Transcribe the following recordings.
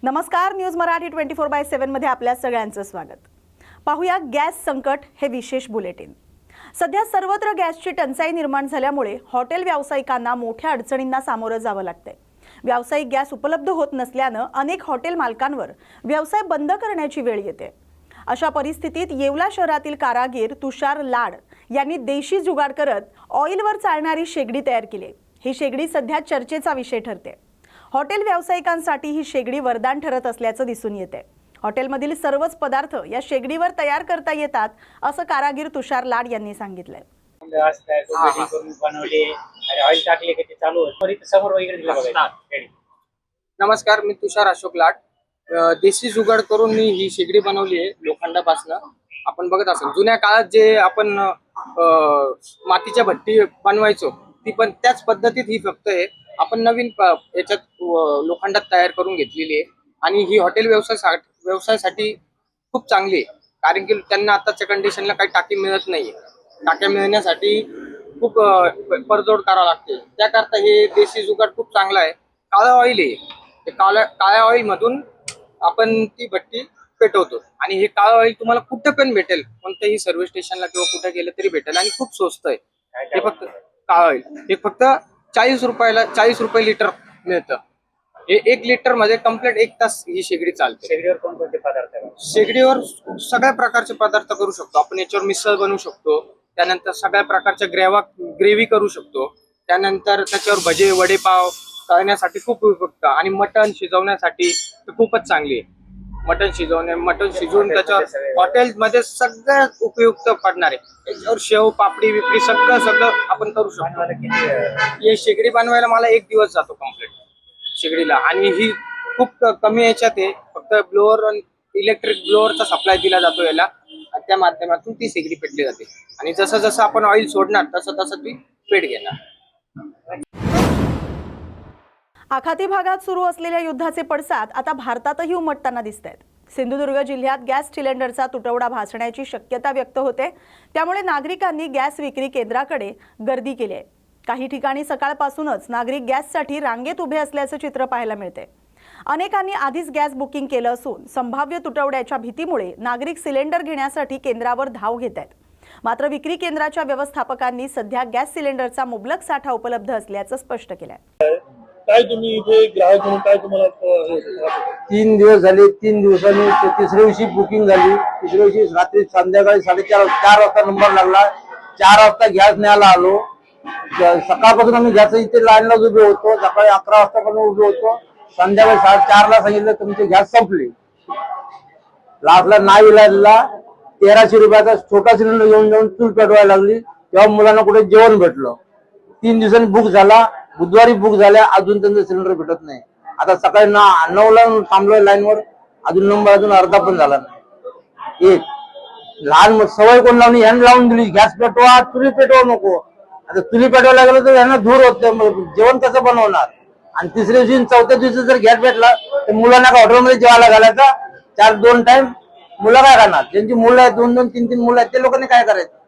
नमस्कार, न्यूज मराठी 24/7 मध्ये आपल्या सगळ्यांचं स्वागत. पाहूया गॅस संकट हे विशेष बुलेटिन. सध्या सर्वत्र गॅसची टंचाई निर्माण झाल्यामुळे हॉटेल व्यावसायिकांना मोठ्या अडचणींना सामोरं जावं लागतंय. व्यावसायिक गॅस उपलब्ध होत नसल्यानं अनेक हॉटेल मालकांवर व्यवसाय बंद करण्याची वेळ येते. अशा परिस्थितीत येवला शहरातील कारागीर तुषार लाड यांनी देशी जुगाड करत ऑइलवर चालणारी शेगडी तयार केली. ही शेगडी सध्या चर्चेचा विषय ठरते. हॉटेल व्यावसायिकांसाठी ही शेगडी वरदान ठरत असल्याचं दिसून येते. हॉटेलमधील सर्वच पदार्थ या शेगडीवर तयार करता येतात असं कारागीर तुषार लाड यांनी सांगितलंय. नमस्कार, मी तुषार अशोक लाड. देशी जुगाड करून मी ही शेगडी बनवली आहे लोखंडापासून. आपण बघत असाल जुन्या काळात जे आपण मातीच्या भट्टी बनवायचो ती पण त्याच पद्धतीत ही फक्त आहे आपण नवीन याच्यात लोखंडात तयार करून घेतलेली आहे. आणि ही हॉटेल व्यवसायासाठी खूप चांगली आहे, कारण की त्यांना आताच्या कंडिशनला काही टाकी मिळत नाहीये. टाक्या मिळण्यासाठी खूप पडझड करावं लागते. त्याकरता हे देशी जुगाड खूप चांगला आहे. काळं ऑइल आहे, काळ्या ऑइल मधून आपण ती भट्टी पेटवतो आणि हे काळं ऑइल तुम्हाला कुठं पण भेटेल, कोणत्याही सर्व्हिस स्टेशनला किंवा कुठे गेलं तरी भेटेल आणि खूप स्वस्त आहे. हे फक्त काळं ऑइल हे फक्त 40 रुपये लिटर मिळतं. हे 1 लिटर मध्ये कम्प्लीट 1 तास ही शेगडी चालते. शेगडीवर कोणकोणते पदार्थ आहे? शेगडीवर सगळ्या प्रकारचे पदार्थ करू शकतो आपण. याच्यावर मिसळ बनवू शकतो, त्यानंतर सगळ्या प्रकारच्या ग्रेव्ही करू शकतो, त्यानंतर त्याच्यावर भजे वडेपाव तळण्यासाठी खूप उपयुक्त. आणि मटण शिजवण्यासाठी खूपच चांगली आहे. मटण शिजवून त्याच्यावर हॉटेलमध्ये सगळ्यात उपयुक्त पडणार आहे. याच्यावर शेव पापडी विपडी सगळं आपण करू शकतो. ही शेगडी बनवायला मला 1 दिवस जातो कम्प्लीट शेगडीला. आणि ही खूप कमी याच्यात आहे. फक्त ब्लोअर इलेक्ट्रिक ब्लोअरचा सप्लाय दिला जातो याला, त्या माध्यमातून ती शेगडी पेटली जाते. आणि जसं जसं आपण ऑइल सोडणार तसं ती पेट घेणार. आखाती भागात सुरू असलेल्या युद्धाचे पडसाद आता भारतातही उमटताना दिसत आहेत. सिंधुदुर्ग जिल्ह्यात गॅस सिलेंडरचा तुटवडा भासण्याची शक्यता व्यक्त होते. त्यामुळे नागरिकांनी गॅस विक्री केंद्राकडे गर्दी केली आहे. काही ठिकाणी सकाळपासूनच नागरिक गॅससाठी रांगेत उभे असल्याचं चित्र पाहायला मिळते. अनेकांनी आधीच गॅस बुकिंग केलं असून संभाव्य तुटवड्याच्या भीतीमुळे नागरिक सिलेंडर घेण्यासाठी केंद्रावर धाव घेत आहेत. मात्र विक्री केंद्राच्या व्यवस्थापकांनी सध्या गॅस सिलेंडरचा मुबलक साठा उपलब्ध असल्याचं स्पष्ट केलंय. काय तुम्ही इथे ग्राहक म्हणून काय तुम्हाला 3 दिवस झाले. 3 दिवसांनी तिसऱ्या दिवशी बुकिंग झाली. तिसऱ्या दिवशी रात्री संध्याकाळी 4:30 वाजता नंबर लागला. 4 वाजता गॅस न्यायला आलो. सकाळपासून आम्ही गॅस इथे लाईनला उभे होतो. सकाळी 11 वाजतापासून उभे होतो. संध्याकाळी 4:30ला सांगितलं तुमची गॅस संपली. लास्टला नाही इलाजला 1300 रुपयाचा छोटा सिलेंडर घेऊन जाऊन चूल पेटवायला लागली. तेव्हा मुलांना कुठे जेवण भेटलं. 3 दिवसांनी बुक झाला. बुधवारी बुक झाल्या, अजून त्यांचं सिलेंडर भेटत नाही. आता सकाळी 9ला थांबलोय लाईनवर, अजून नंबर अजून अर्धा पण झाला नाही. एक लहान सवय कोण लावणी ह्यांना लावून दिली, गॅस पेटवा चुली पेटवा नको. आता चुली पेटवायला गेलं तर यांना धूर होत जेवण कसं बनवणार. आणि तिसऱ्या दिवशी 4थ्या दिवशी जर गॅस भेटला तर मुलांना का हॉटेलमध्ये जेवायला घालायचा 2 टाइम. मुलं काय करणार? ज्यांची मुलं आहेत 2-2, 3-3 मुलं आहेत ते लोकांनी काय करायचं?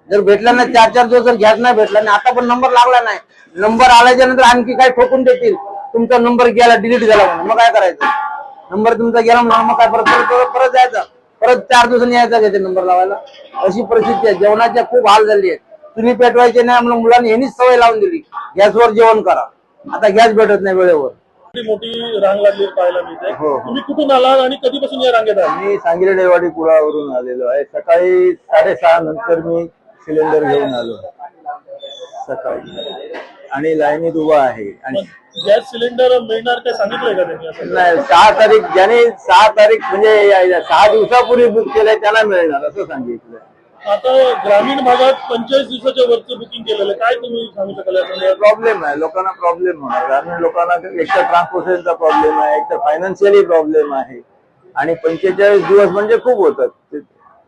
जर भेटला नाही 4-4 दिवस जर गॅस नाही भेटला नाही, आता पण नंबर लागला नाही, नंबर आल्याच्या नंतर आणखी काय ठोकून देतील तुमचा नंबर गेला डिलीट झाला म्हणून, मग काय करायचं? नंबर तुमचा गेला म्हणून मग काय परत जायचं, परत 4 दिवसांनी यायचा घेते नंबर लावायला. अशी परिस्थिती आहे. जेवणाच्या खूप हाल झाली आहे. तुम्ही पेटवायचे नाही म्हणून मुलांनी यांनीच सवय लावून दिली गॅसवर जेवण करा. आता गॅस भेटत नाही वेळेवर. मोठी रांग लागली पाहायला मिळते. तुम्ही कुठून आलात आणि कधीपासून या रांगेत आहात? मी सांगली डेवाडी कुळावरून आलेलो आहे. सकाळी 6:30 नंतर मी सिलेंडर घेऊन आलो सकाळी आणि लाईनीत उभा आहे. आणि गॅस सिलेंडर मिळणार काय सांगितलंय का त्यांनी? नाही, 6 तारीख ज्याने 6 तारीख म्हणजे 6 दिवसापूर्वी बुक केलंय त्याला मिळणार असं सांगितलं. आता ग्रामीण भागात 45 दिवसाच्या वरचं बुकिंग केलेलं, काय तुम्ही सांगू शकाल? प्रॉब्लेम आहे, लोकांना प्रॉब्लेम होणार. ग्रामीण लोकांना एक तर ट्रान्सपोर्टेशनचा प्रॉब्लेम आहे, एक तर फायनान्शियली प्रॉब्लेम आहे. आणि 45 दिवस म्हणजे खूप होतात.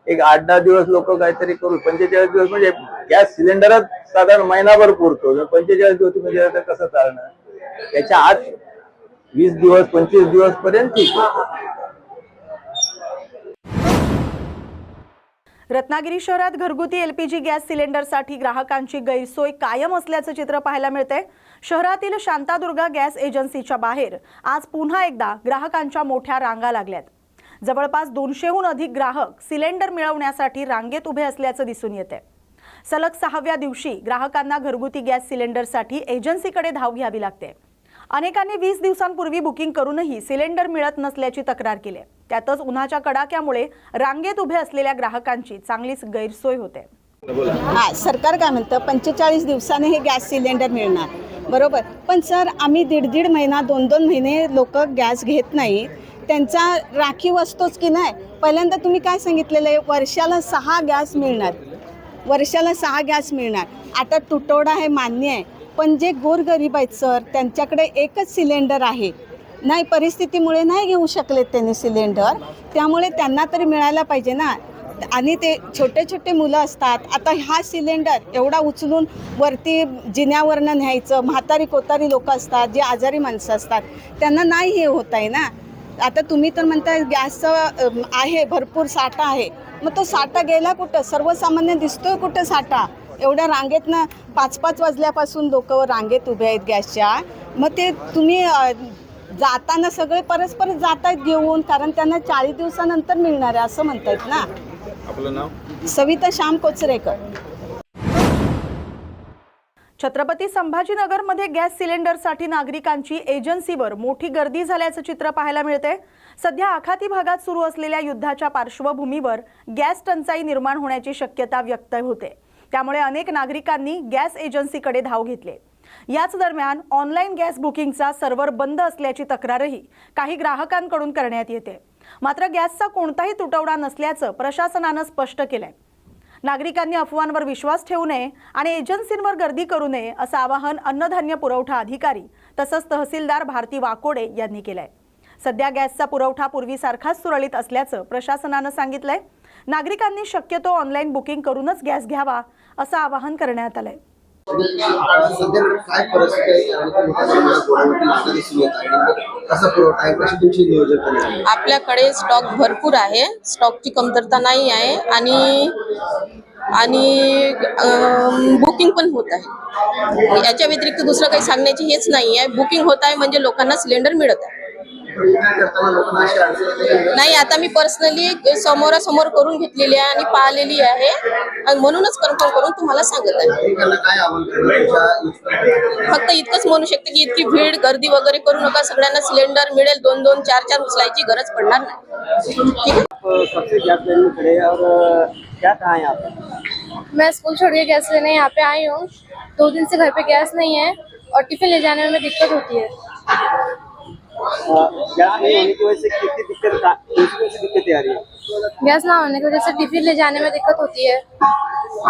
एक 8-10 दिवस लोक काहीतरी करू. 45 दिवस म्हणजे गॅस सिलेंडरच साधारण महिनाभर पुरतो. 45 दिवस तुम्ही गेला तर कसं चालणार? त्याच्या आत 20 दिवस 25 दिवस पर्यंत ठीक. रत्नागिरी शहरात घरगुती एलपीजी गॅस सिलेंडरसाठी ग्राहकांची गैरसोय कायम असल्याचं चित्र पाहायला मिळते। शहरातील शांतादुर्गा गॅस एजन्सीच्या बाहेर आज पुन्हा एकदा ग्राहकांच्या मोठ्या रांगा लागल्यात। जवळपास 200हून अधिक ग्राहक सिलेंडर मिळवण्यासाठी रांगेत उभे असल्याचं दिसून येते। सलग 6व्या दिवशी ग्राहकांना घरगुती गॅस सिलेंडरसाठी एजन्सीकडे धाव घ्यावी लागते। अनेकांनी 20 दिवसांपूर्वी बुकिंग करूनही सिलेंडर मिळत नसल्याची तक्रार केली। त्यातच उन्हाच्या कडाक्यामुळे रांगेत उभे असलेल्या ग्राहकांची चांगलीच गैरसोय होते। सरकार काय म्हणतं 45 दिवसाने हे गॅस सिलेंडर मिळणार, बरोबर। पण सर आम्ही दीड महिना 2 महिने लोक गॅस घेत नाही, त्यांचा राखीव असतोच की नाही। पहिल्यांदा तुम्ही काय सांगितलेलं आहे, वर्षाला 6 गॅस मिळणार, वर्षाला 6 गॅस मिळणार। आता तुटवडा हे मान्य आहे, पण जे गोरगरीब आहेत सर त्यांच्याकडे एकच सिलेंडर आहे, नाही परिस्थितीमुळे नाही घेऊ शकले त्यांनी सिलेंडर, त्यामुळे त्यांना तरी मिळायला पाहिजे ना। आणि ते छोटे छोटे मुलं असतात, आता हा सिलेंडर एवढा उचलून वरती जिन्यावरनं न्यायचं, म्हातारी कोतारी लोक असतात, जे आजारी माणसं असतात, त्यांना नाही हे होत आहे ना। आता तुम्ही तर म्हणताय गॅसचं आहे भरपूर साठा आहे, मग तो साठा गेला कुठं? सर्वसामान्य दिसतोय कुठं साठा? एवढ्या रांगेतनं 5-5 वाजल्यापासून लोक रांगेत उभे आहेत गॅसच्या। मग ते तुम्ही जाताना सगळे परस्पर जात आहेत घेऊन, कारण त्यांना 40 दिवसानंतर मिळणार आहे असं म्हणतायत ना। आपलं नाव? सविता श्याम कोचरेकर। छत्रपती संभाजीनगरमध्ये गॅस सिलेंडरसाठी नागरिकांची एजन्सीवर मोठी गर्दी झाल्याचं चित्र पाहायला मिळते। सध्या आखाती भागात सुरू असलेल्या युद्धाच्या पार्श्वभूमीवर गॅस टंचाई निर्माण होण्याची शक्यता व्यक्त होते, त्यामुळे अनेक नागरिकांनी गॅस एजन्सीकडे धाव घेतली। याच दरम्यान ऑनलाईन गॅस बुकिंगचा सर्व्हर बंद असल्याची तक्रारही काही ग्राहकांकडून करण्यात येते। मात्र गॅसचा कोणताही तुटवडा नसल्याचं प्रशासनानं स्पष्ट केलंय। नागरिकांनी अफवांवर विश्वास ठेवू नये आणि एजन्सींवर गर्दी करू नये असं आवाहन अन्नधान्य पुरवठा अधिकारी तसंच तहसीलदार भारती वाकोडे यांनी केलंय। सध्या गॅसचा पुरवठा पूर्वीसारखाच सुरळीत असल्याचं प्रशासनानं सांगितलंय। नागरिकांनी शक्यतो ऑनलाईन बुकिंग करूनच गॅस घ्यावा असं आवाहन करण्यात आलंय। सध्या काय परिस्थिती आहे आणि लोकांना दिसून येत आहे, कसा पुरवठा आहे, कशी तुमची नियोजन करण्यात आले? आपल्याकडे स्टॉक भरपूर आहे, स्टॉकची कमतरता नाही आहे आणि बुकिंग पण होत आहे। याच्या व्यतिरिक्त दुसरं काही सांगण्याची हेच नाही आहे। बुकिंग होत आहे म्हणजे लोकांना सिलेंडर मिळत आहे। नाही, आता मी पर्सनली समोरासमोर करून घेतलेली आहे आणि पाहिलेली आहे आणि म्हणूनच कन्फर्म करून तुम्हाला सांगत आहे। फक्त इतकंच म्हणू शकते की इतकी भीड गर्दी वगैरे करू नका, सगळ्यांना सिलेंडर मिळेल, 2-2, 4-4 उचलायची गरज पडणार नाही। ठीक है। सबसे गैस लेने खड़े और क्या कहाँ है आप? मैं स्कूल छोड़ के गैस लेने यहाँ पे आई हूँ। 2 दिन से घर पे गैस नहीं है और टिफिन ले जाने में दिक्कत होती है। गैस नहीं होने की वजह से कितनी दिक्कतें आ रही है? गैस ना होने की वजह से टिफिन ले जाने में दिक्कत होती है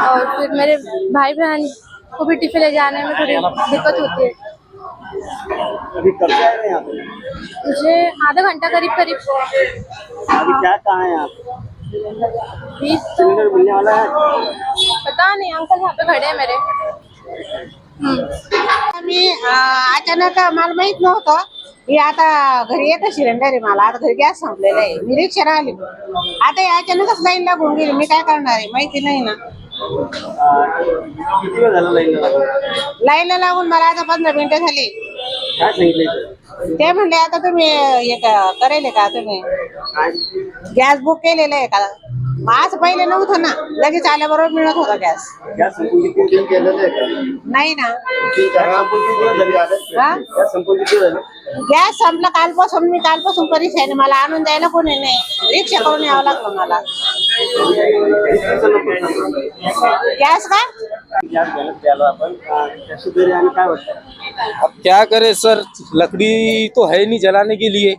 और फिर मेरे भाई बहन को भी टिफिन ले जाने में थोड़ी दिक्कत होती है। अभी कब से आए हैं यहाँ पे? मुझे आधा घंटा करीब अभी क्या कहाँ है आप? भी तो सिलेंडर मिलने वाला है? पता नहीं, अंकल यहाँ पे खड़े हैं मेरे। मी अचानक मला माहित नव्हतं की आता घरी एकच सिलेंडर आहे, मला आता घरी गॅस संपलेला आहे, मी रिक्षाने आली, आता या अचानकच लाईन लागून गेली, मी काय करणार आहे माहिती नाही ना। किती वेळ झाला लाईनला लागून मला आता 15 मिनिटं झाली। काय सांगितलं? ते म्हणले आता तुम्ही हे करेल का, तुम्ही गॅस बुक केलेलं आहे का? आज पहिले नव्हतं ना, लगेच आल्याबरोबर मिळत होता गॅस। गॅस संपून किती केलेलं आहे का? नाही ना। गॅस संपून किती दिवस झाले? गॅस संपला कालपासून, मी कालपासून परीक्षाने मला आणून द्यायला कोणी नाही, रिक्षा करून यावं लागलं मला। गॅस का गॅस घालत द्यायला आपण कैसे दे रहे हैं क्या होता है? अब क्या करे सर, लकड़ी तो है नहीं जलाने के लिए।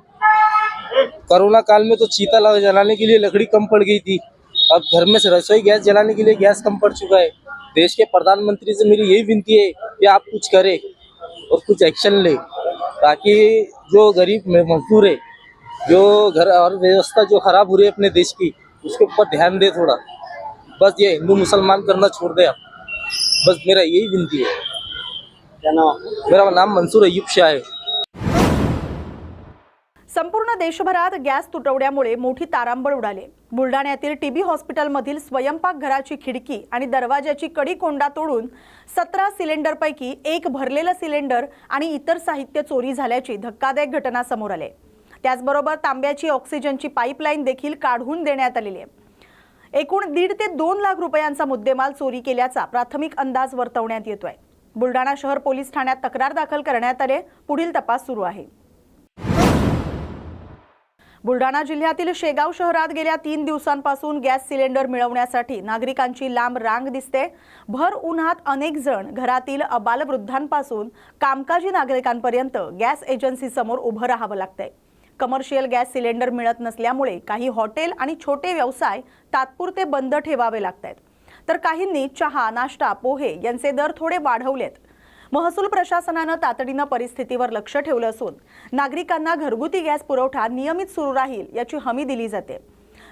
कोरोना काल में तो चीता जलाने के लिए लकड़ी कम पड़ गई थी। अब घर में से रसोई गैस जलाने के लिए गैस कम पड़ चुका है। देश के प्रधानमंत्री से मेरी यही विनती है कि आप कुछ करें और कुछ एक्शन ले, ताकि जो गरीब मजदूर है, जो घर और व्यवस्था जो खराब हो रही है अपने देश की, उसके ऊपर ध्यान दे थोड़ा। बस ये हिंदू मुसलमान करना छोड़ दे आप, बस मेरा यही विनती है। क्या नाम? मेरा नाम मंसूर अय्यूब शाह है। संपूर्ण देशभरात गॅस तुटवड्यामुळे मोठी तारांबळ उडाली। बुलढाण्यातील टीबी हॉस्पिटलमधील स्वयंपाकघराची खिडकी आणि दरवाजाची कडी कोंडा तोडून 17 सिलेंडरपैकी एक भरलेलं सिलेंडर आणि इतर साहित्य चोरी झाल्याची धक्कादायक घटना समोर आली। त्याचबरोबर तांब्याची ऑक्सिजनची पाईपलाईन देखील काढून देण्यात आलेली आहे। एकूण 1.5 ते 2 लाख रुपयांचा मुद्देमाल चोरी केल्याचा प्राथमिक अंदाज वर्तवण्यात येतोय। बुलढाणा शहर पोलीस ठाण्यात तक्रार दाखल करण्यात आली। पुढील तपास सुरू आहे। बुलढाणा जिल्ह्यातील शेगाव शहरात गेल्या 3 दिवसांपासून गॅस सिलेंडर मिळवण्यासाठी नागरिकांची लांब रांग दिसते। भर उन्हात अनेक जण घरातील अबालवृद्धांपासून कामकाजी नागरिकांपर्यंत गॅस एजन्सी समोर उभं राहावं लागतंय। कमर्शियल गॅस सिलेंडर मिळत नसल्यामुळे काही हॉटेल आणि छोटे व्यवसाय तात्पुरते बंद ठेवावे लागतात, तर काहींनी चहा, नाश्ता, पोहे यांचे दर थोडे वाढवलेत। महसूल प्रशासनाने तातडीने परिस्थितीवर लक्ष ठेवलं असून नागरिकांना घरगुती गॅस पुरवठा नियमित सुरू राहील याची हमी दिली जाते।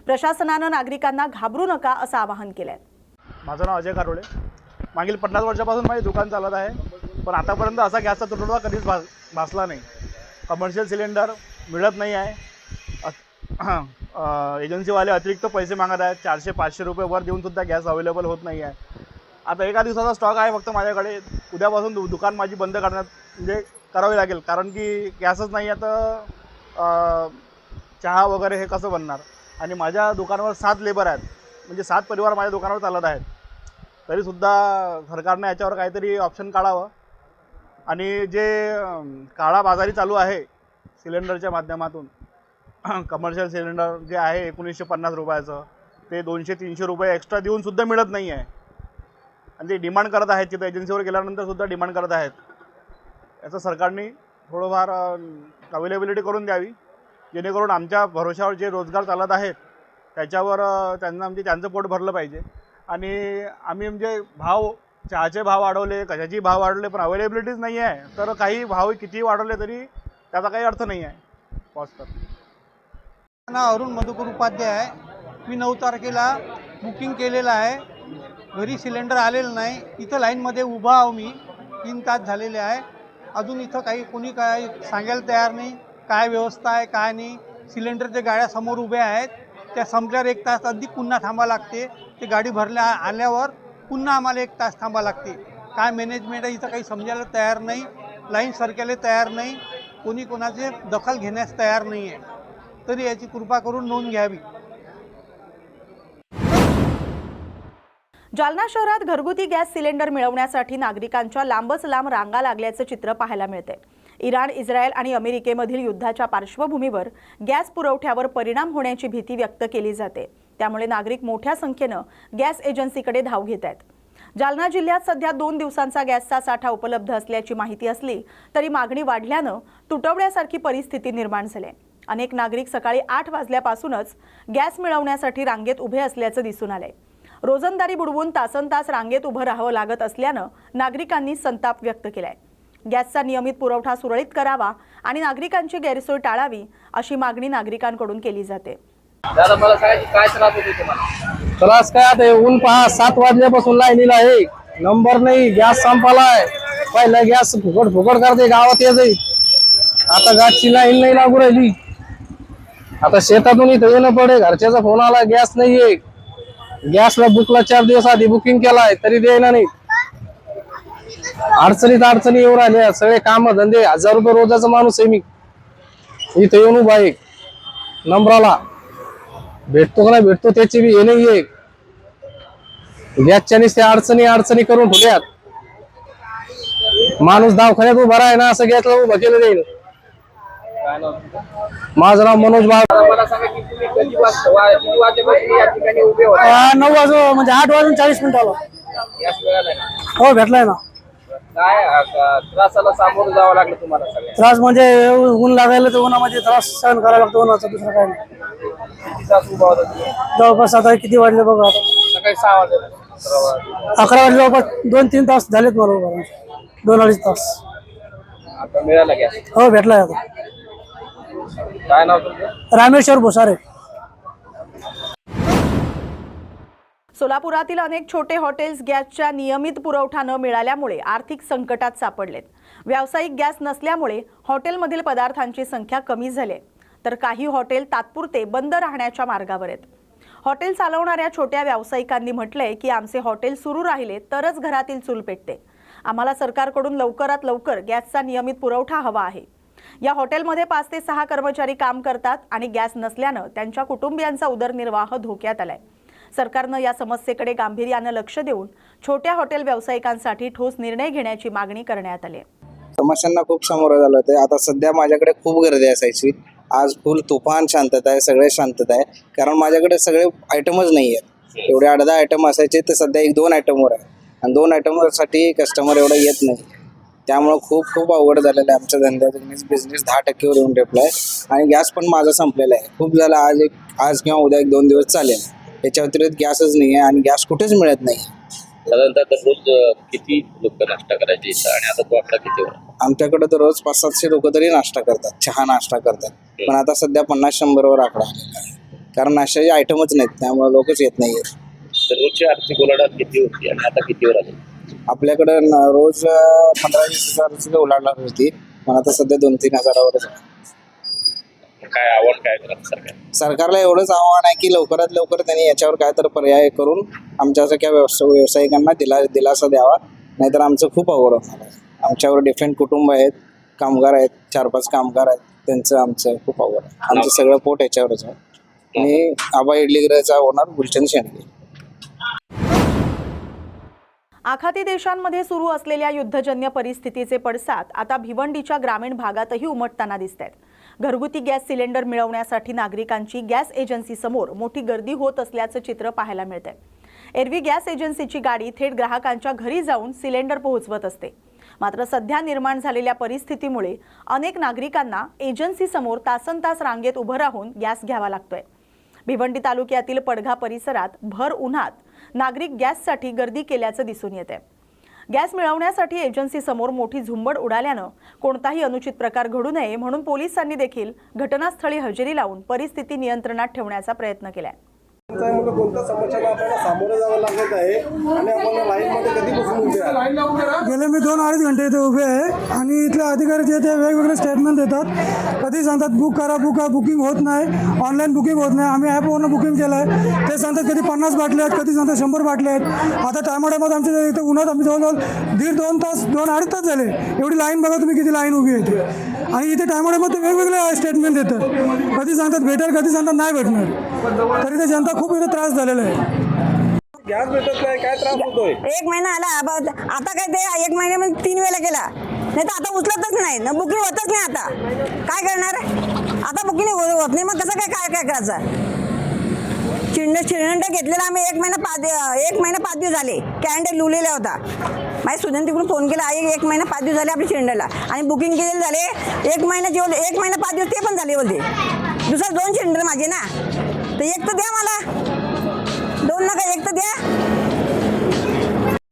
प्रशासनाने नागरिकांना घाबरू नका असं आवाहन केलंय। माझं नाव अजय कारोळे। मागील 50 वर्षापासून माझे दुकान चालत आहे, पण आतापर्यंत असा गॅसचा तुटवडा कधीच भासला नाही। कमर्शियल सिलेंडर मिळत नाही आहे। एजन्सीवाले अतिरिक्त पैसे मागत आहेत। 400-500 रुपये वर देऊन सुद्धा गॅस अवेलेबल होत नाही आहे। आता एका दिवसाचा स्टॉक आहे फक्त माझ्याकडे। उद्यापासून दुकान माझी बंद करण्यात करावी लागेल, कारण की गॅसच नाही आहे तर चहा वगैरे हे कसं बनणार। आणि माझ्या दुकानावर 7 लेबर आहेत, म्हणजे 7 परिवार माझ्या दुकानावर चालत आहेत। तरीसुद्धा सरकारने याच्यावर काहीतरी ऑप्शन काढावं। आणि जे काळा बाजारी चालू आहे सिलेंडरच्या माध्यमातून, कमर्शियल सिलेंडर जे आहे 1950 रुपयाचं ते 200-300 रुपये एक्स्ट्रा देऊन सुद्धा मिळत नाही आहे। आणि ते डिमांड करत आहेत, तिथं एजन्सीवर गेल्यानंतर सुद्धा डिमांड करत आहेत। याचं सरकारने थोडंफार अवेलेबिलिटी करून द्यावी, जेणेकरून आमच्या भरोशावर जे रोजगार चालत आहेत त्याच्यावर त्यांचं पोट भरलं पाहिजे। आणि आम्ही म्हणजे चहाचे भाव वाढवले, कशाचे भाव वाढवले, पण अवेलेबिलिटीच नाही आहे, तर काही भाव किती वाढवले तरी त्याचा काही अर्थ नाही आहे। पॉज नाव अरुण मधुकर उपाध्याय आहे। मी 9 तारखेला बुकिंग केलेलं आहे। घरी सिलेंडर आलेलं नाही। इथं लाईनमध्ये उभा आहो मी, 3 तास झालेले आहे। अजून इथं कोणी काय सांगायला तयार नाही, काय व्यवस्था आहे काय नाही। सिलेंडरच्या गाड्या समोर उभ्या आहेत, त्या संपल्यावर 1 तास अधिक पुन्हा थांबा लागते। ते गाडी आल्यावर पुन्हा आम्हाला 1 तास थांबा लागते। काय मॅनेजमेंट आहे इथं काही समजायला तयार नाही, लाईन सरकायला तयार नाही, कोणी कोणाचे दखल घेण्यास तयार नाही आहे। तरी याची कृपा करून नोंद घ्यावी। जालना शहरात घरगुती गॅस सिलेंडर मिळवण्यासाठी नागरिकांच्या लांबच लांब रांगा लागल्याचं चित्र पाहायला मिळते। इराण, इस्रायल आणि अमेरिकेमधील युद्धाच्या पार्श्वभूमीवर गॅस पुरवठ्यावर परिणाम होण्याची भीती व्यक्त केली जाते। त्यामुळे नागरिक मोठ्या संख्येने गॅस एजन्सीकडे धाव घेत आहेत। जालना जिल्ह्यात सध्या 2 दिवसांचा गॅसचा साठा उपलब्ध असल्याची माहिती असली तरी मागणी वाढल्याने तुटवड्यासारखी परिस्थिती निर्माण झाली। अनेक नागरिक सकाळी 8 वाजल्यापासूनच गॅस मिळवण्यासाठी रांगेत उभे असल्याचं दिसून आलंय। रोजंदारी बुडवून तासनतास रांगेत उभं राहावं लागत असल्यानं नागरिकांनी संताप व्यक्त केलाय। गॅसचा नियमित पुरवठा सुरळीत करावा आणि नागरिकांची गैरसोय टाळावी अशी मागणी नागरिकांकडून केली जाते। दादा मला सांगा काय त्रास होतो तुम्हाला? त्रास काय आता ऊन पहा, 7 वाजल्यापासून लाईनीला आहे, नंबर नाही, गॅस संपलाय। पहिला गॅस फुकट करते गावात येते, आता गॅसची लाईन नाही लागू राहिली। आता शेतातून इथं येणं पडे, घरच्याचा फोन आला गॅस नाहीये। गॅसला बुकला 4 दिवस आधी बुकिंग केलाय तरी द्यायला नाही। अडचणी येऊन राहिल्या, सगळे काम धंदे, 1000 रुपये रोजाचा माणूस आहे मी। इथं येऊन उभा आहे, नंबराला भेटतो का नाही भेटतो त्याची बी हे नाहीये। गॅसच्या नुसत्या अडचणी करून ठेवल्यात। माणूस दवाखान्यात उभा आहे ना, असं गॅसला उभा केलं जाईल। माझं नाव मनोज बाबा। मला सांगा की तुम्ही किती वाजेपासून या ठिकाणी उभे होते? 9 वाजून म्हणजे 8 वाजून 40 मिनिट आलो। गॅस मिळाला ना? हो भेटलाय ना। काय त्रासाला सामोरं जावं लागलं तुम्हाला सगळ्या? त्रास म्हणजे ऊन लागायला तर उन्हामध्ये त्रास सहन करायला लागतो उन्हाचा, दुसरं काय नाही। किती तास उभा होता तुम्ही? जवळपास आता किती वाजले बघा, आता सकाळी 6 वाजले, 11 वाजले, जवळपास 2-3 तास झालेत मला उभा राहून, 2-2.5 तास। आता मिळाला गॅस? हो भेटलाय आता। काय नाव तुमचं? रामेश्वर भुसारे। सोलापुरातील अनेक छोटे हॉटेल्स गॅसच्या नियमित पुरवठा न मिळाल्यामुळे आर्थिक संकटात सापडलेत। व्यावसायिक गॅस नसल्यामुळे हॉटेलमधील पदार्थांची संख्या कमी झाली। तर काही हॉटेल तात्पुरते बंद राहण्याच्या मार्गावर आहेत. हॉटेल चालवणाऱ्या छोट्या व्यावसायिकांनी म्हटलंय की आमचे हॉटेल सुरू राहिले तरच घरातील चूल पेटते. आम्हाला सरकारकडून लवकरात लवकर गॅसचा नियमित पुरवठा हवा आहे. या हॉटेलमध्ये 5 ते 6 कर्मचारी काम करतात आणि गॅस नसल्यानं त्यांच्या कुटुंबियांचा उदरनिर्वाह धोक्यात आलाय. सरकारनं या समस्येकडे गांभीर्यानं लक्ष देऊन छोट्या हॉटेल व्यावसायिकांसाठी ठोस निर्णय घेण्याची मागणी करण्यात आली. समस्यांना खूप सामोरं झालं होतं. आता सध्या माझ्याकडे खूप गर्दी असायची. आज फुल तुफान शांतता आहे, सगळे शांतता आहे. कारण माझ्याकडे सगळे आयटमच नाही आहेत. एवढे 8-10 आयटम असायचे तर सध्या 1-2 आयटमवर आहे आणि 2 आयटमवरसाठी कस्टमर एवढं येत नाही. त्यामुळं खूप अवघड झालेलं आहे आमच्या धंद्यात. बिझनेस 10% येऊन ठेपला आहे आणि गॅस पण माझा संपलेला आहे. खूप झालं, आज किंवा उद्या 1-2 दिवस चालेल. याच्या व्यतिरिक्त गॅसच नाही आहे आणि गॅस कुठेच मिळत नाही. साधारणतः दररोज किती लोक नाश्ता करायचे इथं आणि आता तो आकडा किती होणार? आमच्याकडे तर रोज 500-700 लोक तरी नाश्ता करतात, चहा नाश्ता करतात. पण आता सध्या 50-100वर आकडा आलेला आहे. कारण नाश्त्याचे आयटमच नाहीत, त्यामुळे लोकच येत नाही आहेत. दररोजची आर्थिक उलाढाल किती होती आणि आता कितीवर आली? आपल्याकडे रोज 15-20 हजाराची उलाढाल होती, पण आता सध्या 2-3 हजारावरच आहे. काय आव्हान काय करत सरकारला एवढंच आव्हान आहे की लवकरात लवकर त्यांनी याच्यावर काय तर पर्याय करून आमच्यासारख्या व्यावसायिकांना दिलासा द्यावा. नाहीतर आमचं खूप अवघड होणार आहे. आमच्यावर डिफरंट कुटुंब आहेत, कामगार आहेत, 4-5 कामगार आहेत. त्यांचं आमचं खूप अवघड आहे. आमचं सगळं पोट याच्यावरच आहे. आणि आबा इडलीगृहचा ओनर गुलशन शेंडगे. आखाती देशांमध्ये सुरू असलेल्या युद्धजन्य परिस्थितीचे पडसाद आता भिवंडीच्या ग्रामीण भागातही उमटताना दिसत आहेत. घरगुती गॅस सिलेंडर मिळवण्यासाठी नागरिकांची गॅस एजन्सी समोर मोठी गर्दी होत असल्याचं चित्र पाहायला मिळतंय. एरवी गॅस एजन्सीची गाडी थेट ग्राहकांच्या घरी जाऊन सिलेंडर पोहोचवत असते. मात्र सध्या निर्माण झालेल्या परिस्थितीमुळे अनेक नागरिकांना एजन्सी समोर तासनतास रांगेत उभं राहून गॅस घ्यावा लागतोय. भिवंडी तालुक्यातील पडघा परिसरात भर उन्हात नागरिक गॅससाठी गर्दी केल्याचं दिसून येतंय. गॅस मिळवण्यासाठी एजन्सी समोर मोठी झुंबड उडाल्यानं कोणताही अनुचित प्रकार घडू नये म्हणून पोलिसांनी देखील घटनास्थळी हजेरी लावून परिस्थिती नियंत्रणात ठेवण्याचा प्रयत्न केलाय. कोणत्या समस्याला आपल्याला सामोरं जावं लागत आहे आणि आपण लाईनमध्ये कधी बसून उभे आहात? गेले मी 2-2.5 घंटे इथे उभे आहे आणि इथले अधिकारी जे ते वेगवेगळे स्टेटमेंट देतात. कधी सांगतात बुक करा, बुकिंग होत नाही, ऑनलाईन बुकिंग होत नाही. आम्ही ॲपवरनं बुकिंग केलं आहे. ते सांगतात कधी 50 बाटल्या आहेत, कधी सांगतात 100 बाटल्या आहेत. आता टायमाटायमात आमच्या इथे उन्हात आम्ही जवळजवळ 1.5-2 तास 2-2.5 तास झाले. एवढी लाईन बघा तुम्ही किती लाईन उभी आहे इथे. आणि इथे टायमाटायमात ते वेगवेगळे स्टेटमेंट देतात. कधी सांगतात भेटेल, कधी सांगतात नाही भेटणार. तरी ते जनता खूप इथे त्रास झालेला आहे. गॅस भेटत नाही, काय त्रास होतोय? 1 महिना आला, आता काय ते 1 महिन्यामध्ये 3 वेळा केला. नाही तर आता उचलतच नाही ना, बुकिंग होतच नाही. आता काय करणार? आता बुकिंग होत नाही, मग कसं काय करायचं? सिलेंडर घेतलेला आम्ही 1 महिना 5 दिवस झाले. कॅलेंडर लिहिलेला होता. माझ्या सुजन तिकडून फोन केला, 1 महिना 5 दिवस झाले आपल्या सिलेंडरला आणि बुकिंग केलेले झाले 1 महिना. जेवढे 1 महिना 5 दिवस ते पण झाले बोलते. दुसरं 2 सिलेंडर माझे ना, तर 1 तर द्या मला, 2 नका 1 तर द्या.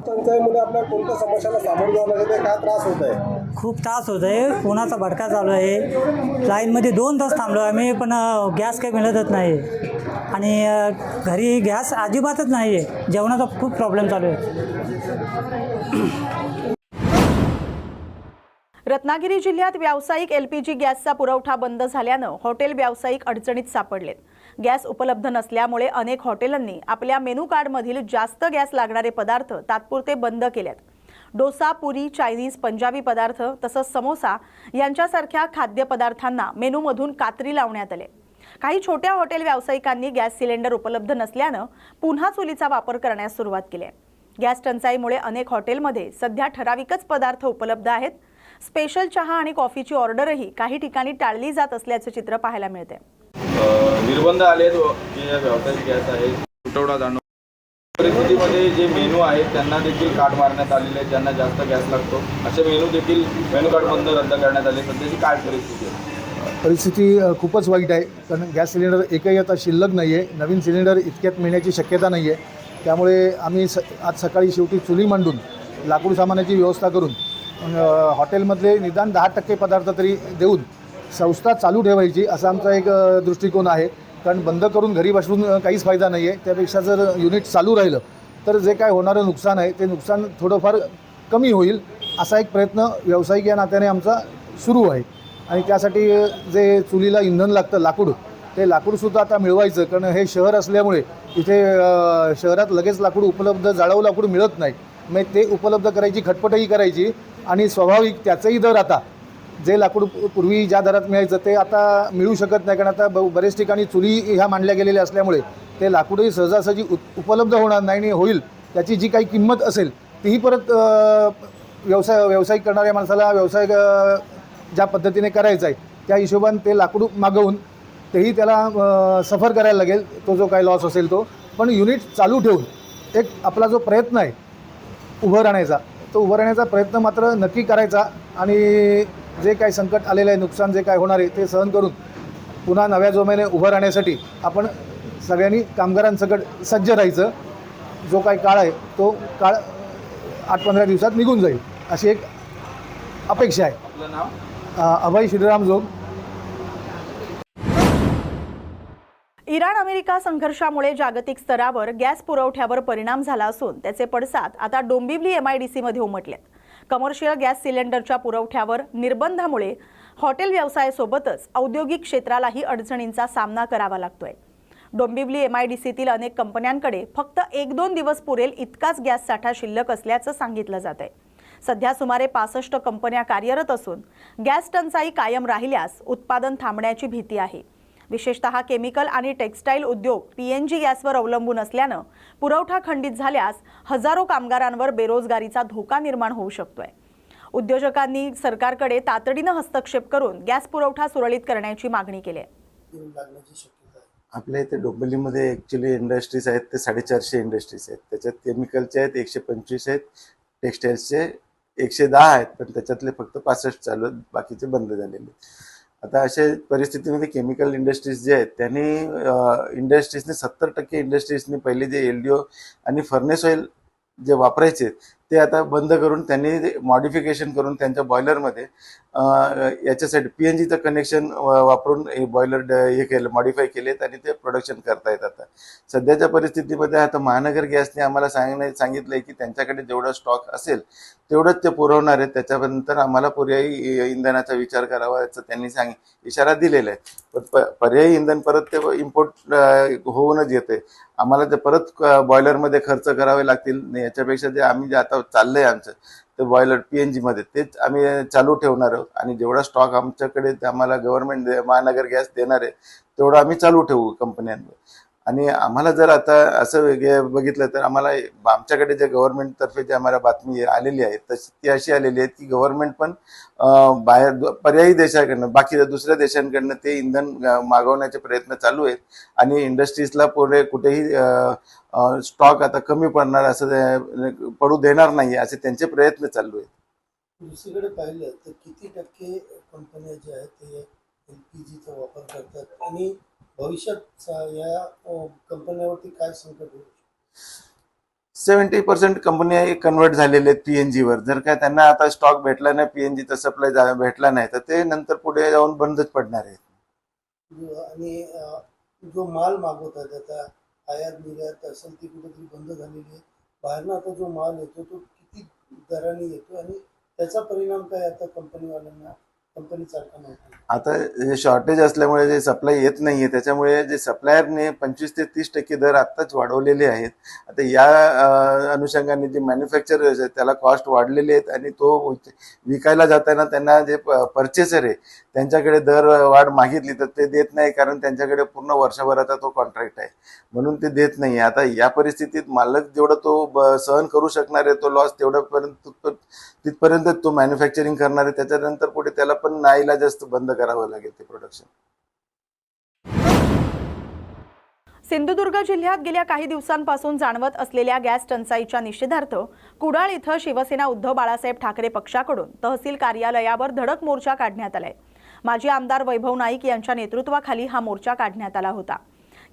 टंचाईमुळे आपल्याला कोणत्या समस्याला सामोरं जावं लागत आहे? काय त्रास होत आहे? खूप त्रास होत आहे. उन्हाचा भडका चालू आहे. लाईनमध्ये 2 तास थांबलो आम्ही, पण गॅस काही मिळतच नाही आणि घरी गॅस अजिबातच नाही आहे. जेवणाचा खूप प्रॉब्लेम चालू आहे. रत्नागिरी जिल्ह्यात व्यावसायिक LPG गॅसचा पुरवठा बंद झाल्यानं हॉटेल व्यावसायिक अडचणीत सापडलेत. गॅस उपलब्ध नसल्यामुळे अनेक हॉटेलांनी आपल्या मेनू कार्डमधील जास्त गॅस लागणारे पदार्थ तात्पुरते बंद केलेत. डोसा, पुरी, चायनीज, पंजाबी पदार्थ तसंच समोसा यांच्यासारख्या खाद्यपदार्थांना मेनूमधून कात्री लावण्यात आले. काही छोट्या हॉटेल व्यावसायिकांनी गॅस सिलेंडर उपलब्ध नसल्यानं पुन्हा चुलीचा वापर करण्यास सुरुवात केली आहे. गॅस टंचाईमुळे अनेक हॉटेलमध्ये सध्या ठराविकच पदार्थ उपलब्ध आहेत. स्पेशल चहा आणि कॉफीची ऑर्डरही काही ठिकाणी टाळली जात असल्याचं चित्र पाहायला मिळते. निर्बंध आले जे व्यावसायिक गॅस आहे तुटवडा जाणव परिस्थितीमध्ये जे मेनू आहेत त्यांना देखील कार्ड मारण्यात आलेले आहेत. ज्यांना जास्त गॅस लागतो असे मेनू देखील मेनू कार्डमधून रद्द करण्यात आले. सध्याची काय परिस्थिती आहे? परिस्थिती खूपच वाईट आहे. कारण गॅस सिलेंडर एकही आता शिल्लक नाही आहे. नवीन सिलेंडर इतक्यात मिळण्याची शक्यता नाही आहे. त्यामुळे आम्ही आज सकाळी शेवटी चुली मांडून लाकूड सामानाची व्यवस्था करून हॉटेलमधले निदान 10% पदार्थ तरी देऊन संस्था चालू ठेवायची असा आमचा एक दृष्टिकोन आहे. कारण बंद करून घरी बसून काहीच फायदा नाही आहे. त्यापेक्षा जर युनिट चालू राहिलं तर जे काय होणारं नुकसान आहे ते नुकसान थोडंफार कमी होईल असा एक प्रयत्न व्यावसायिक या नात्याने आमचा सुरू आहे. आणि त्यासाठी जे चुलीला इंधन लागतं लाकूड, ते लाकूडसुद्धा आता मिळवायचं, कारण हे शहर असल्यामुळे इथे शहरात लगेच लाकूड उपलब्ध, जाळाऊ लाकूड मिळत नाही. मग ते उपलब्ध करायची खटपटही करायची आणि स्वाभाविक त्याचाही दर आता जे लाकूड पूर्वी ज्या दरात मिळायचं ते आता मिळू शकत नाही, कारण आता बरेच ठिकाणी चुली ह्या मांडल्या गेलेल्या असल्यामुळे ते लाकूडही सहजासहजी उपलब्ध होणार नाही आणि होईल त्याची जी काही किंमत असेल तीही परत व्यावसायिक करणाऱ्या माणसाला व्यवसाय ज्या पद्धतीने करायचा आहे त्या हिशोबाने ते लाकूड मागवून तेही त्याला सफर करायला लागेल, तो जो काही लॉस असेल तो. पण युनिट चालू ठेवून एक आपला जो प्रयत्न आहे उभं राहण्याचा, तो उभं राहण्याचा प्रयत्न मात्र नक्की करायचा आणि जे काही संकट आलेलं आहे, नुकसान जे काय होणार आहे ते सहन करून पुन्हा नव्या जोमाने उभं राहण्यासाठी आपण सगळ्यांनी कामगारांसकट सज्ज राहायचं. जो काही काळ आहे तो काळ 8-15 दिवसात निघून जाईल अशी एक अपेक्षा आहे. आपलं नाव? अभय श्रीराम जोग. इराण अमेरिका संघर्षामुळे जागतिक स्तरावर गॅस पुरवठ्यावर परिणाम झाला असून त्याचे पडसाद आता डोंबिवली MIDC मध्ये उमटलेत. कमर्शियल गॅस सिलेंडरच्या पुरवठ्यावर निर्बंधामुळे हॉटेल व्यवसायासोबतच औद्योगिक क्षेत्रालाही अडचणींचा सामना करावा लागतोय. डोंबिवली MIDCतील अनेक कंपन्यांकडे फक्त 1-2 दिवस पुरेल इतकाच गॅस साठा शिल्लक असल्याचं सांगितलं जात आहे. सध्या सुमारे 65 कंपन्या कार्यरत असून गॅस टंचाई कायम राहिल्यास उत्पादन थांबण्याची भीती आहे. विशेषतः केमिकल आणि टेक्स्टाईल उद्योग PNG गॅसवर अवलंबून असल्यानं पुरवठा खंडित झाल्यास हजारो कामगारांवर बेरोजगारीचा धोका निर्माण होऊ शकतोय. उद्योजकांनी सरकारकडे तातडीनं हस्तक्षेप करून गॅस पुरवठा सुरळीत करण्याची मागणी केली आहे. आपल्या इथे डोंबिवलीमध्ये ॲक्च्युली इंडस्ट्रीज आहेत ते 450 इंडस्ट्रीज आहेत. त्याच्यात केमिकलचे आहेत 125 आहेत, टेक्स्टाईल्सचे 110 आहेत, पण त्याच्यातले फक्त 65 चालू आहेत, बाकीचे बंद झालेले. आता अशा परिस्थितीमध्ये केमिकल इंडस्ट्रीज जे आहेत त्यांनी इंडस्ट्रीजने 70% इंडस्ट्रीजने पहिले जे LDO आणि फर्नेस ऑइल जे वापरायचे ते आता बंद करून त्यांनी मॉडिफिकेशन करून त्यांच्या बॉयलरमध्ये याच्यासाठी PNGचं कनेक्शन वापरून हे बॉयलर हे केलं, मॉडिफाय केलेत आणि ते प्रोडक्शन करतायत. आता सध्याच्या परिस्थितीमध्ये आता महानगर गॅसने आम्हाला सांगितलं आहे की त्यांच्याकडे जेवढा स्टॉक असेल तेवढंच ते पुरवणार आहेत, त्याच्यानंतर आम्हाला पर्यायी इंधनाचा विचार करावा याचा त्यांनी इशारा दिलेला आहे. पण पर्यायी इंधन परत ते इम्पोर्ट होऊनच येते. आम्हाला ते परत बॉयलरमध्ये खर्च करावे लागतील. याच्यापेक्षा जे आम्ही जे आता चाललंय आमचं ते बॉयलर PNG मध्ये तेच आम्ही चालू ठेवणार आहोत आणि जेवढा स्टॉक आमच्याकडे ते आम्हाला गव्हर्नमेंट महानगर गॅस देणार आहे तेवढं आम्ही चालू ठेवू कंपन्यांवर. आणि आम्हाला जर आता असं बघितलं तर आम्हाला आमच्याकडे जे गव्हर्नमेंटतर्फे जे आम्हाला बातमी आलेली आहे तशी ती अशी आलेली आहे की गव्हर्नमेंट पण बाहेर पर्यायी देशाकडनं बाकी दुसऱ्या देशांकडनं ते इंधन मागवण्याचे प्रयत्न चालू आहेत आणि इंडस्ट्रीजला पुढे कुठेही स्टॉक आता कमी पडणार असं पडू देणार नाही असे त्यांचे प्रयत्न चालू आहेत. दुसरीकडे पाहिलं तर किती टक्के कंपन्या ज्या आहेत ते LPGचा वापर करतात आणि भविष्यात या कंपन्यांवरती काय संकट होईल? 70% कंपन्या कन्वर्ट झालेले आहेत PNGवर. जर काय त्यांना आता स्टॉक भेटला नाही, PNGचा सप्लाय भेटला नाही तर ते नंतर पुढे जाऊन बंदच पडणार आहेत. आणि जो माल मागवतात आता आयात निर्यात असेल ती कुठेतरी बंद झालेली आहे. बाहेरनं आता जो माल येतो तो किती दराने येतो आणि त्याचा परिणाम काय आता कंपनीवाल्यांना, कंपनी चालकांना? आता जे शॉर्टेज असल्यामुळे जे सप्लाय येत नाहीये त्याच्यामुळे जे सप्लायरने 25 ते 30% दर आत्ताच वाढवलेले आहेत. आता या अनुषंगाने जे मॅन्युफॅक्चरर्स आहेत त्याला कॉस्ट वाढलेले आहेत आणि तो विकायला जाताना त्यांना जे परचेसर आहे त्यांच्याकडे दर वाढ मागितली तर ते देत नाही, कारण त्यांच्याकडे पूर्ण वर्षभराचा तो कॉन्ट्रॅक्ट आहे म्हणून ते देत नाही. आता या परिस्थितीत मालक जेवढा तो सहन करू शकणार आहे तो लॉस तेवढ्यापर्यंत तिथपर्यंत तो मॅन्युफॅक्चरिंग करणार आहे. त्याच्यानंतर पुढे त्याला पण नाईलाजास्त बंद करावं लागेल ते प्रोडक्शन. सिंधुदुर्ग जिल्ह्यात गेल्या काही दिवसांपासून जाणवत असलेल्या गॅस टंचाईच्या निषेधार्थ कुडाळ इथं शिवसेना उद्धव बाळासाहेब ठाकरे पक्षाकडून तहसील कार्यालयावर धडक मोर्चा काढण्यात आलाय. माजी आमदार वैभव नाईक यांच्या नेतृत्वाखाली हा मोर्चा काढण्यात आला होता.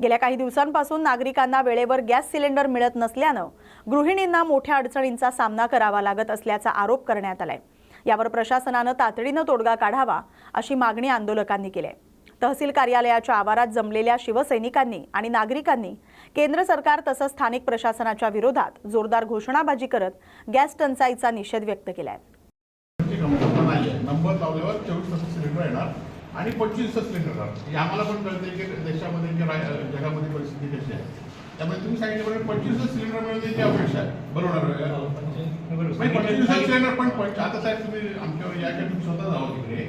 गेल्या काही दिवसांपासून नागरिकांना वेळेवर गॅस सिलेंडर मिळत नसल्यानं गृहिणींना मोठ्या अडचणींचा सामना करावा लागत असल्याचा आरोप करण्यात आलाय. यावर प्रशासनानं तातडीनं तोडगा काढावा अशी मागणी आंदोलकांनी केली आहे. तहसील कार्यालयाच्या आवारात जमलेल्या शिवसैनिकांनी आणि नागरिकांनी केंद्र सरकार तसंच स्थानिक प्रशासनाच्या विरोधात जोरदार घोषणाबाजी करत गॅस टंचाईचा निषेध व्यक्त केलाय. नंबर लावल्यावर 24 तासात सिलेंडर येणार आणि 25 सिलेंडर राहतात. आम्हाला पण कळते की देशामध्ये जगामध्ये परिस्थिती कशी आहे. त्यामुळे तुम्ही सांगितल्याप्रमाणे 25 सिलेंडर मिळण्याची ती अपेक्षा आहे. बरोबर 25 सिलेंडर पण आता साहेब तुम्ही आमच्या याच्या तुम्ही स्वतः जावं तिकडे.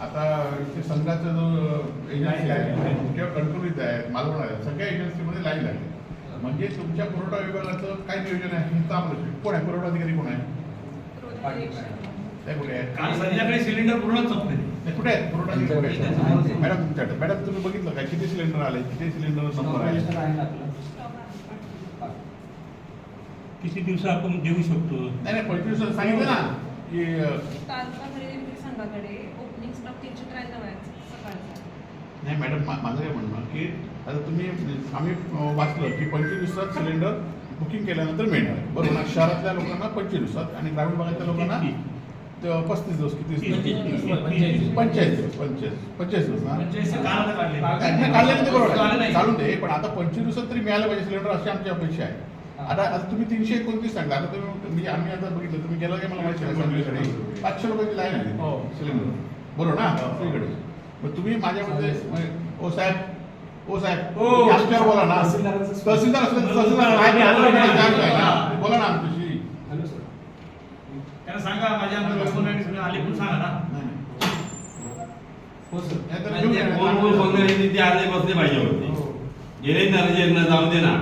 आता इथे संघाचा जो एजन्सी आहे किंवा कंट्रोल इथे आहेत, मालवण आहे, सगळ्या एजन्सीमध्ये लाईन लागली. म्हणजे तुमच्या पुरवठा विभागाचं काय नियोजन आहे हे चांगलं. कोण आहे पुरवठा अधिकारी? कोण आहे? कुठे आहे? काल संध्याकाळी सिलेंडर पूर्ण संपले. कुठे आहेत पुरवठा अधिकारी? मॅडम तुमच्याकडे. मॅडम तुम्ही बघितलं काय किती सिलेंडर आले, किती सिलेंडर नंबर आहे, किती दिवस आपण देऊ शकतो? नाही 25 सांगितलं ना की संघाकडे ओपनिंग स्टॉक 393 आहे सकाळचा. नाही मॅडम माझं काय म्हणणं की आता तुम्ही आम्ही वाचलं की 25 दिवसात सिलेंडर बुकिंग केल्यानंतर मिळणार. बरोबर. शहरातल्या लोकांना 25 दिवसात आणि ग्रामीण भागातल्या लोकांना 35 दिवस. किती 45 दिवस ना काढले ते बरोबर चालून दे. पण आता 25 दिवसात तरी मिळालं पाहिजे सिलेंडर अशी आमची अपेक्षा आहे. आता तुम्ही 329 सांगा. आता तुम्ही म्हणजे आम्ही आता बघितलं तुम्ही गेला की मला माहिती आहे सांगलीकडे 500 रुपयाची लाईन आहे सिलेंडर. बरोबर ना सगळीकडे. मग तुम्ही माझ्यामध्ये ओ साहेब आमच्यावर बोला ना. तहसीलदार असलं बोला ना आमच्याशी. त्यांना सांगा माझ्या आले पण सांगा ना. बसले पाहिजे होते. गेले ना जाऊ दे ना.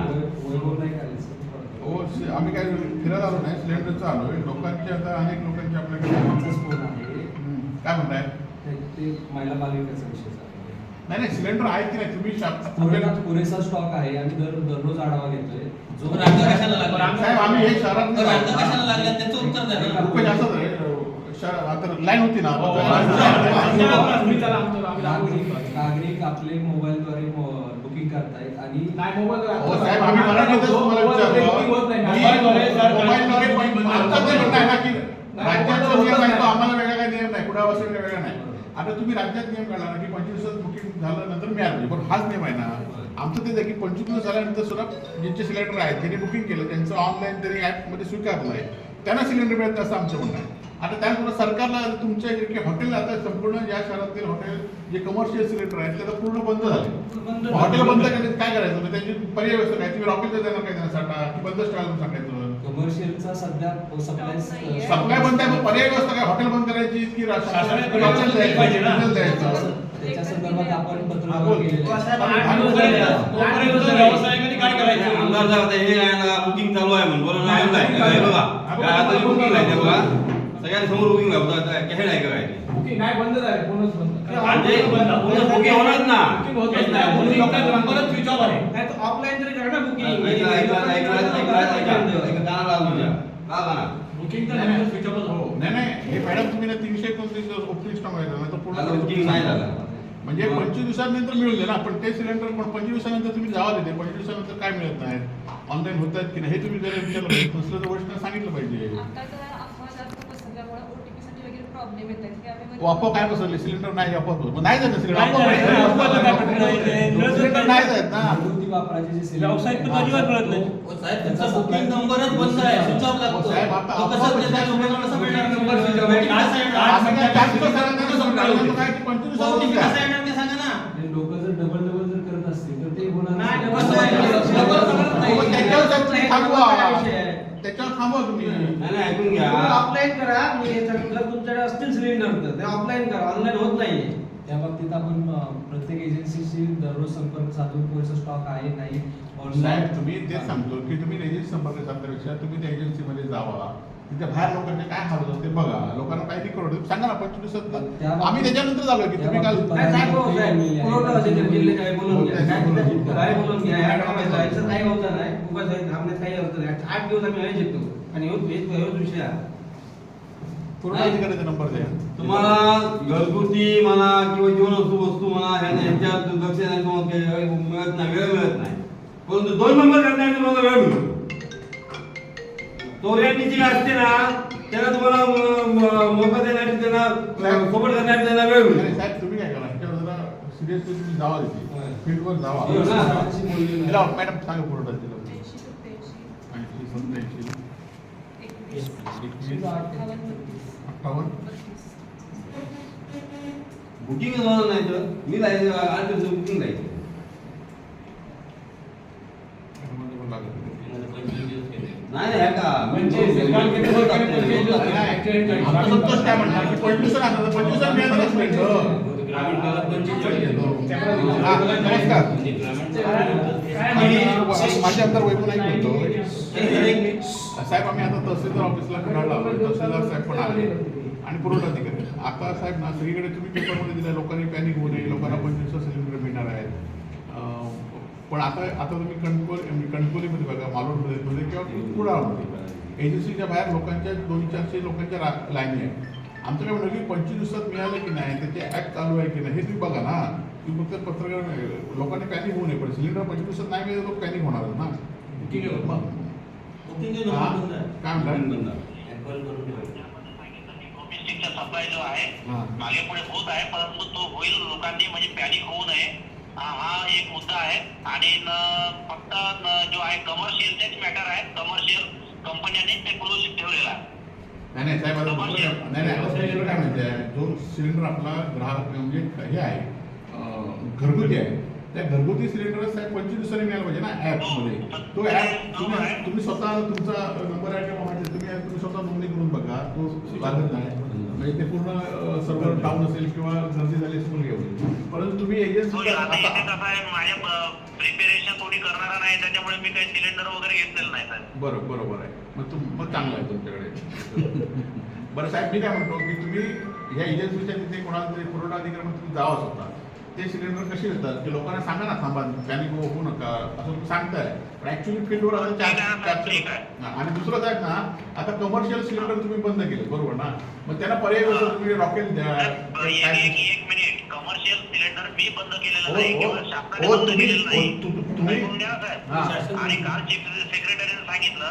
हो आम्ही काय फिरायला आलो नाही, सिलेंडरचं आलोय. लोकांचे आता अनेक लोकांचे आपल्याकडे काय म्हणताय? महिला पालिकेचा विषय नाही सिलेंडर आहे की नाही तुम्ही पुरेसा स्टॉक आहे. आम्ही दररोज आढावा घेतोय. साहेब आम्ही हे शहरात आता लाईन होती ना. नागरिक आपले मोबाईलद्वारे बुकिंग करतायत आणि साहेब आम्ही मराठीतच तुम्हाला राज्याचा नियम आहे तो आम्हाला वेगळा काही नियम नाही. कुठे असेल वेगळा नाही. आता तुम्ही राज्यात नियम काढला ना की 25 दिवसात बुकिंग झाल्यानंतर मिळालं. पण हाच नियम आहे ना आमचं. तेच आहे की 25 दिवस झाल्यानंतर सुद्धा ज्यांचे सिलेंडर आहेत त्यांनी बुकिंग केलं त्यांचं ऑनलाईन त्यांनी ॲपमध्ये स्वीकारलं आहे त्यांना सिलेंडर मिळतं असं आमचं म्हणणं आहे. आता त्यानंतर सरकारला तुमच्या जे हॉटेल आता संपूर्ण या शहरातील हॉटेल जे कमर्शियल सिलेंडर आहेत ते पूर्ण बंद झाले. हॉटेल बंद करायचं काय करायचं? त्यांची पर्याय व्यवस्था काय? तुम्ही रॉकेलचं देणार काय देण्यासाठी की बंदच ठेवायला सांगायचं? कमर्शियलचा सध्या सप्लाय बंद आहे. पर्याय व्यवस्था काय? हॉटेल बंद करायची की त्याच्या संदर्भात आपण पत्र केलेलं बुकिंग चालू आहे म्हणून बघा बुकिंग आहे बघा सगळ्यांनी समोर बुकिंग कॅश आहे काय बुकिंग नाही बंद झाले. पूर्णच बंद बुकिंग होणार ना. स्विच ऑफ आहे. ऑफलाईन तरी करा ना बुकिंग. बुकिंग तर स्विच ऑफ हो. नाही हे मॅडम तुम्ही ना 329 ओपनिंग स्टॉक आहे ना तो पूर्ण बुकिंग नाही झालं. म्हणजे 25 दिवसानंतर मिळून दे ना. पण ते सिलेंडर पण 25 दिवसानंतर तुम्ही जावा देते. 25 दिवसानंतर काय मिळत नाही, ऑनलाईन होत आहेत की नाही हे तुम्ही जरा विचारलं पाहिजे. दुसरं तर गोष्ट सांगितलं पाहिजे. वापर काय बसवले सिलेंडर नाही वापरतो नाही जात सिलेंडर नाही जात ना. व्यावसायिक तर अजिबात मिळत नाही. बुकिंग नंबरच बंद आहे. स्विच ऑफ लागतो. साहेब आता लोक जर डबल जर करत असतील तर ते होणार त्याच्यावर थांबवा तुम्ही. ऐकून घ्या. ऑफलाईन करा. तुमच्याकडे असतील सिलेंडर तर ते ऑफलाईन करा. ऑनलाईन होत नाहीये. त्या बाबतीत आपण प्रत्येक एजन्सीशी दररोज संपर्क साधून पुरेसा स्टॉक आहे नाही. साहेब तुम्ही तेच सांगतो की तुम्ही एजन्सी संपर्क साधण्यापेक्षा तुम्ही त्या एजन्सीमध्ये जावा. तिथे बाहेर लोकांचे काय हाल होतं ते बघा. लोकांना काय करू सांगा ना. 25 दिवसात आम्ही त्याच्यानंतर झालो की तुम्ही काल काय बोलून घ्या. काय बोलून घ्या. काही होतं नाही. उगाच काही होतं नाही. 8 दिवस आम्ही वेळ येतो आणि हेच विषय आहे. पूर्ण अधिकाऱ्याचा नंबर द्या. तुम्हाला घरगुती म्हणा किंवा जीवनवस्तू वस्तू म्हणा ह्यांच्या दक्ष मिळत नाही, वेळ मिळत नाही. परंतु 2 नंबर करण्यासाठी तुम्हाला वेळ मिळतो. तोऱ्यांची असते ना त्याला तुम्हाला मोफत देण्यासाठी त्यांना सोबत करण्यासाठी त्यांना वेळ मिळतो. साहेब तुम्ही काय करा ह्याच्यावर जरा सिरियसली तुम्ही जावा तिथे फील्डवर जावा. मॅडम सांगा पुरवठा दिला 58 बुकिंग होणार नाही तर मी जायचं 8 दिवस बुकिंग जायचं. नाही नाही का म्हणजे संतोष काय म्हणणार की 25 मिळालंच नाही. नमस्कार, माझे आमदार वैभव नाईक बोलतो. साहेब आम्ही आता तहसीलदार ऑफिसला फिरायला लावलो, तहसीलदार साहेब पण आले आणि पुरवठा अधिकारी. आता साहेब ना सगळीकडे तुम्ही पेपरमध्ये दिल्या लोकांनी पॅनिक होऊ नये, लोकांना 25 सिलेंडर मिळणार आहेत. पण आता तुम्ही कणकोलीमध्ये बघा, मालवणमध्ये किंवा कुडाळमध्ये एजन्सीच्या बाहेर लोकांच्या 200-400 लोकांच्या लाईनी आहेत. आमचं काय म्हणलं की 25 दिवसात मिळालं की नाही, त्याचे ॲक्ट चालू आहे की नाही हे तुम्ही बघा ना. तुम्ही फक्त पत्रकार लोकांनी पॅनिक होऊ नये, पण सिलेंडर 25 दिवसात नाही मिळालं लोक पॅनिक होणार ना. काय म्हणतात सप्लाय जो आहे मागे पुढे होत आहे, परंतु तो होईल, लोकांनी म्हणजे पॅनिक होऊ नये हा एक मुद्दा आहे. आणि फक्त जो आहे कमर्शियल तेच मॅटर आहे. कमर्शियल कंपन्यांनी ते क्लोज ठेवलेला आहे. नाही साहेब, आता काय म्हणते, जो सिलेंडर आपला ग्राहक म्हणजे हे आहे घरगुती आहे, त्या घरगुती सिलेंडर साहेब 25 दिवसांनी मिळायला पाहिजे ना ॲपमध्ये. तो ॲप तुम्ही स्वतः तुमचा नंबर आहे किंवा तुम्ही स्वतः नोंदणी करून बघा, तो लागत नाही. म्हणजे ते पूर्ण सर्व्हर डाऊन असेल किंवा गर्दी झाली असेल घेऊन. परंतु तुम्ही एजन्सी माझ्या प्रिपेरेशन कोणी करणारा नाही, त्याच्यामुळे मी काही सिलेंडर वगैरे घेतलेलं नाही सर. बरोबर आहे. मग चांगलं आहे तुमच्याकडे. बरं साहेब, मी काय म्हणतो की तुम्ही ह्या एजन्सीच्या तिथे कोणाला तरी पुरवठा अधिकारी तुम्ही जावा स्वतः, ते सिलेंडर कसे येतात की लोकांना सांगा ना, थांबा पॅनिक होऊ नका असं तुम्ही सांगताय. पण ऍक्च्युली फील्डवर आता आणि दुसरं साहेब ना, आता कमर्शियल सिलेंडर तुम्ही बंद केले बरोबर ना, मग त्यांना पर्याय कसं तुम्ही रॉकेल द्या. एक मिनिट, कमर्शियल सिलेंडर मी बंद केलेलं नाही किंवा शासनाने बंद केलेलं नाही. आणि काल चीफ सेक्रेटरीने सांगितलं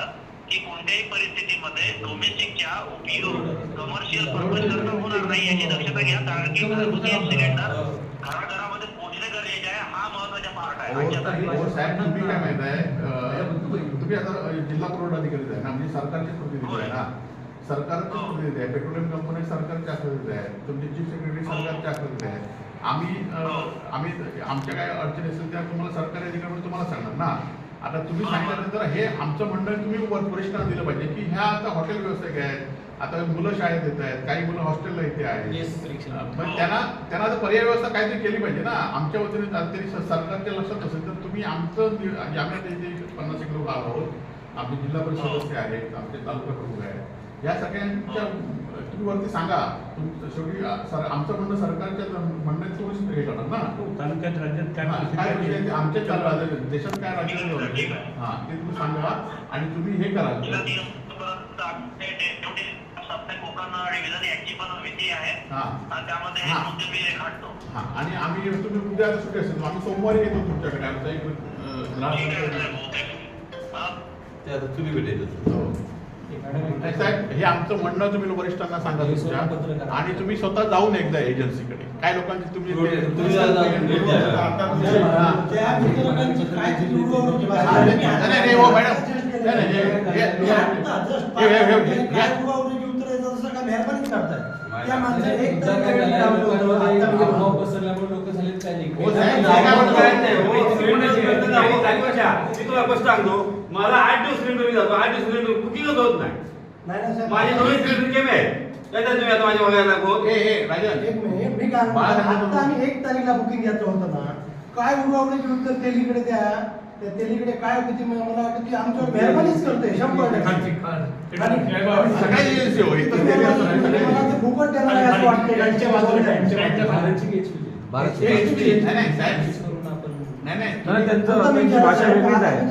की कोणत्याही परिस्थितीमध्ये डोमेस्टिकच्या उपयोग कमर्शियल पर्पज करता होणार नाही याची दक्षता घ्या, कारण की घरगुती सिलेंडर घराघरामध्ये पोहोचणे गरजेचे आहे. हा महत्वाचा पार्ट आहे. साहेब तुम्ही काय माहित आहे, तुम्ही आता जिल्हा पुरवठा अधिकारी आहे ना, म्हणजे सरकारचे प्रतिनिधी आहे ना, सरकारचे प्रतिनिधी आहे, पेट्रोलियम कंपनी सरकारचे प्रतिनिधी आहेत, तुमचे चीफ सेक्रेटरी सरकारचे प्रतिनिधी आहेत. आम्ही आमच्या काय अडचणी असेल त्या तुम्हाला सरकारी अधिकारी तुम्हाला सांगणार ना. आता तुम्ही सांगितल्यानंतर हे आमचं म्हणणं तुम्ही वरिष्ठांना दिलं पाहिजे की ह्या आता हॉटेल व्यावसायिक आहेत, आता मुलं शाळेत येत आहेत, काही मुलं हॉस्टेलला इथे आहेत, पण त्यांना आता पर्याय व्यवस्था काहीतरी केली पाहिजे ना. आमच्या वतीने तरी सरकारच्या लक्षात असेल तर तुम्ही आमचं आम्ही जे 50 एक लोक आहोत, आमचे जिल्हा परिषद सदस्य आहेत, आमचे तालुका प्रमुख आहेत, या सगळ्यांच्या तुम्ही वरती सांगा. शेवटी आमचं म्हणणं सरकारच्या म्हणणं तुम्ही हे करणार ना. तालुक्यात राज्यात काय आमच्या देशात काय राज्य हा ते तुम्ही सांगा आणि तुम्ही हे करा. आणि आम्ही तुम्ही उद्या सुट्टी असेल आम्ही सोमवारी येतो तुमच्याकडे. आमचा एक तुम्ही भेटायचं साहेब, हे आमचं म्हणणं तुम्ही वरिष्ठांना सांगा तुमच्या, आणि तुम्ही स्वतः जाऊन एकदा एजन्सीकडे काय लोकांची तुम्ही मॅडम मला 8 दिवस सिलेंडर जातो, 8 दिवस सिलेंडर बुकिंगच होत नाही. माझे 2 सिलेंडर केमे आहेत, त्याच्यात तुम्ही आता माझ्या बघायला नको. मी काय आता आम्ही 1 तारीखला बुकिंग घ्यायचं होतं ना, काय उडवण्याची उत्तर तेलीकडे द्या. त्या तेलीकडे काय होती मला वाटतं की आमच्यावर मेहरबानीच करतोय 100%. सगळ्या एजन्सी होईल फुकट देणार आहे असं वाटतं.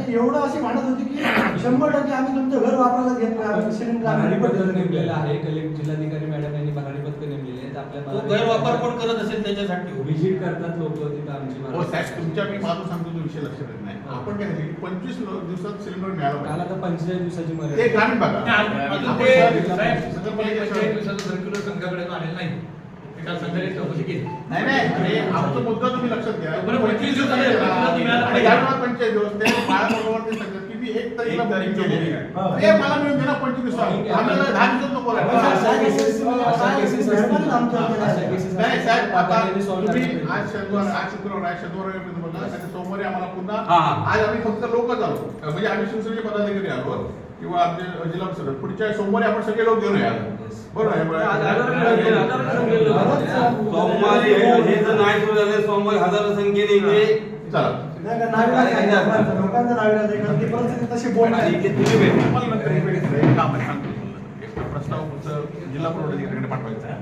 एवढं अशी म्हणत होती की 100% आम्ही तुमचं घर वापरायला घेतलं नेमलेलं आहे. जिल्हाधिकारी मॅडम यांनी भरारी पथक नेमलेले आहेत. आपल्या गैरवापर कोण करत असेल त्याच्यासाठी व्हिजिट करतात लोक तिथं आमची. तुमच्या मी माझं सांगतो तो विषय लक्षात येत नाही. आपण काय 25 दिवसात सिलेंडर मिळाला पाहिजे. आता 45 दिवसाची मर्यादा ते ग्रामीण बघा संघाकडे आलेलं नाही. नाही आमचा मुद्दा तुम्ही लक्षात घ्या. 25 दिवस आणि 25 दिवस ते बाळाबरोबर ते सांगतात की 1 तारीख तारखेला बुकिंग केलेली आहे. ते मला मिळून दे ना 25 दिवसात. आम्हाला 10 दिवसात नको बोलायला. नाही साहेब, आता तुम्ही आज शुक्रवार आहे, शनिवार बोलला, सोमवारी आम्हाला पुन्हा आज आम्ही फक्त लोकच आलो, म्हणजे आम्ही शिवसेनेचे पदाधिकारी आलो किंवा आमचे जिल्हा परिषद. पुढच्या सोमवारी आपण सगळे लोक घेऊन या. बरोबर आहे. सोमवारी हे जर नाही सुरू झाले सोमवारी हजारो संख्येने इथे चला प्रस्ताव जिल्हा पुरवठ्याकडे पाठवायचा आहे.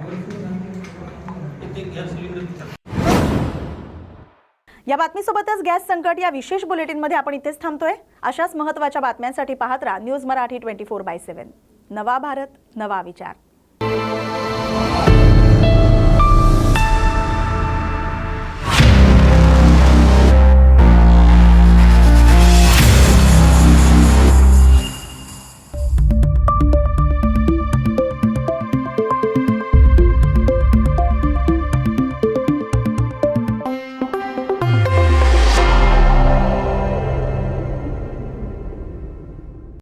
या बातमीसोबतच गॅस संकट या विशेष बुलेटिनमध्ये आपण इथेच थांबतोय. अशाच महत्त्वाच्या बातम्यांसाठी पाहत राहा न्यूज मराठी 24/7. नवा भारत, नवा विचार.